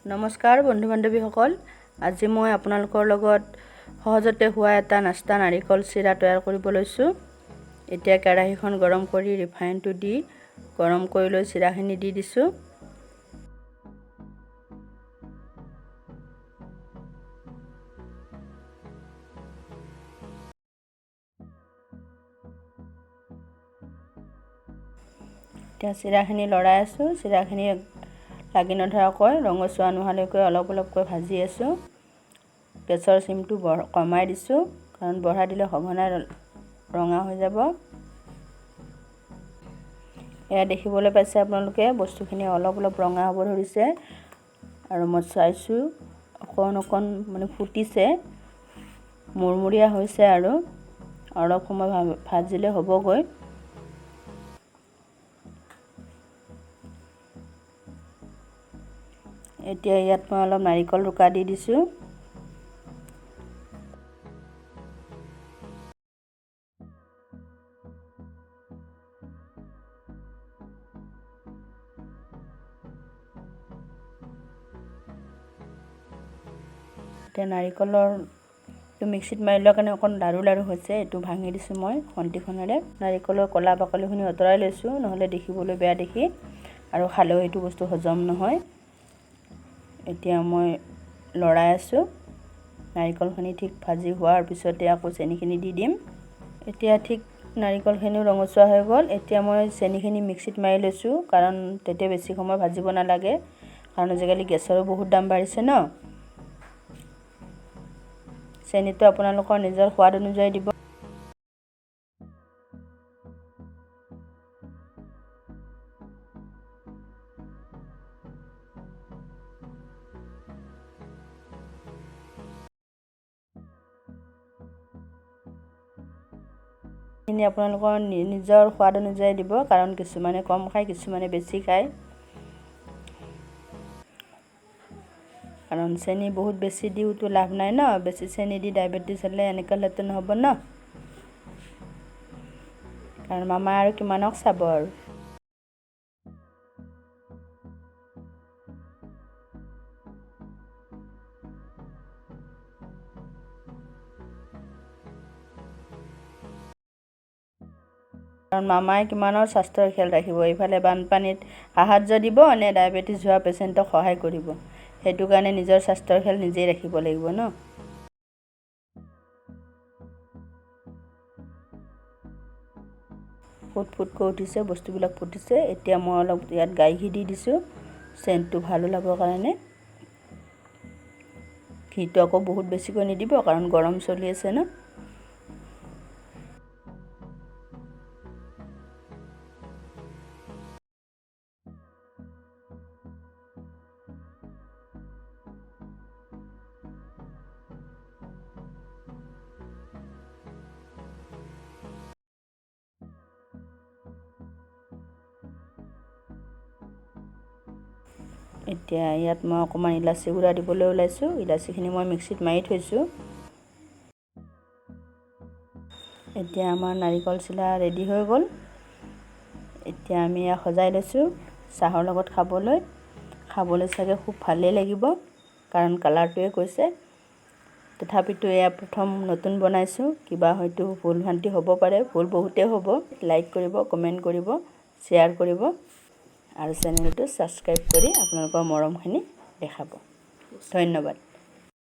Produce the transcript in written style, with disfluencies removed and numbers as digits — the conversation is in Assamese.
নমস্কাৰ বন্ধু বান্ধৱীসকল, আজি মই আপোনালোকৰ লগত সহজতে হোৱা এটা নাস্তা নাৰিকল চিৰা তৈয়াৰ কৰিব লৈছোঁ। এতিয়া কেৰাহীখন গৰম কৰি ৰিফাইনটো দি গৰম কৰি লৈ চিৰাখিনি দি দিছোঁ। এতিয়া চিৰাখিনি লৰাই আছোঁ। চিৰাখিনি লাগি নধৰাকৈ ৰঙচুৱা নোহোৱালৈকে অলপ অলপকৈ ভাজি আছোঁ। গেছৰ চিমটো কমাই দিছোঁ, কাৰণ বঢ়াই দিলে সঘনাই ৰঙা হৈ যাব। এয়া দেখিবলৈ পাইছে আপোনালোকে, বস্তুখিনি অলপ অলপ ৰঙা হ'ব ধৰিছে আৰু মই চাইছোঁ অকণ অকণ ফুটিছে, মুৰমুৰীয়া হৈছে আৰু অলপ সময় ভাজিলে হ'বগৈ। এতিয়া ইয়াত মই অলপ নাৰিকল ৰুকা দি দিছোঁ। এতিয়া নাৰিকলৰ মিক্সিত মাৰি লোৱাৰ কাৰণে অকণ লাৰু লাৰু হৈছে, এইটো ভাঙি দিছোঁ মই খন্তিখনেৰে। নাৰিকলৰ ক'লা বাকলিখিনি আঁতৰাই লৈছোঁ, নহ'লে দেখিবলৈ বেয়া দেখি আৰু খালেও এইটো বস্তু হজম নহয়। এতিয়া মই লৰাই আছোঁ। নাৰিকলখিনি ঠিক ভাজি হোৱাৰ পিছতে আকৌ চেনিখিনি দি দিম। এতিয়া ঠিক নাৰিকলখিনিও ৰঙচুৱা হৈ গ'ল। এতিয়া মই চেনিখিনি মিক্সিত মাৰি লৈছোঁ, কাৰণ তেতিয়া বেছি সময় ভাজিব নালাগে, কাৰণ আজিকালি গেছৰো বহুত দাম বাঢ়িছে ন। চেনিটো আপোনালোকৰ নিজৰ সোৱাদ অনুযায়ী দিব। চেনি আপোনালোকৰ নিজৰ সোৱাদ অনুযায়ী দিব, কাৰণ কিছুমানে কম খায়, কিছুমানে বেছি খায়। কাৰণ চেনি বহুত বেছি দিওতো লাভ নাই ন, বেছি চেনি দি ডায়েবেটিছ হ'লে এনেকৈ হ'লেতো নহ'ব ন, কাৰণ মামাই আৰু কিমানক চাব আৰু। কাৰণ মামাই কিমানৰ স্বাস্থ্যৰ খেল ৰাখিব, এইফালে বানপানীত সাহায্য দিব নে ডায়েবেটিছ হোৱা পেচেণ্টক সহায় কৰিব। সেইটো কাৰণে নিজৰ স্বাস্থ্যৰ খেল নিজেই ৰাখিব লাগিব ন। ফুট ফুটকৈ উঠিছে, বস্তুবিলাক ফুটিছে। এতিয়া মই অলপ ইয়াত গাই ঘি দি দিছোঁ, চেণ্টটো ভাল ওলাবৰ কাৰণে। ঘিটো আকৌ বহুত বেছিকৈ নিদিব, কাৰণ গৰম চলি আছে ন। এতিয়া ইয়াত মই অকণমান ইলাচি গুড়া দিবলৈ ওলাইছোঁ। ইলাচিখিনি মই মিক্সিত মাৰি থৈছোঁ। এতিয়া আমাৰ নাৰিকল চিৰা ৰেডি হৈ গ'ল। এতিয়া আমি এয়া সজাই লৈছোঁ চাহৰ লগত খাবলৈ চাগে খুব ভালেই লাগিব, কাৰণ কালাৰটোৱে কৈছে। তথাপিতো এয়া প্ৰথম নতুন বনাইছোঁ, কিবা হয়তো ভুল ভ্ৰান্তি হ'ব পাৰে, ভুল বহুতেই হ'ব। লাইক কৰিব, কমেণ্ট কৰিব, শ্বেয়াৰ কৰিব আৰু চেনেলটো ছাবস্ক্ৰাইব কৰি আপোনালোকৰ মৰমখিনি দেখাব। ধন্যবাদ।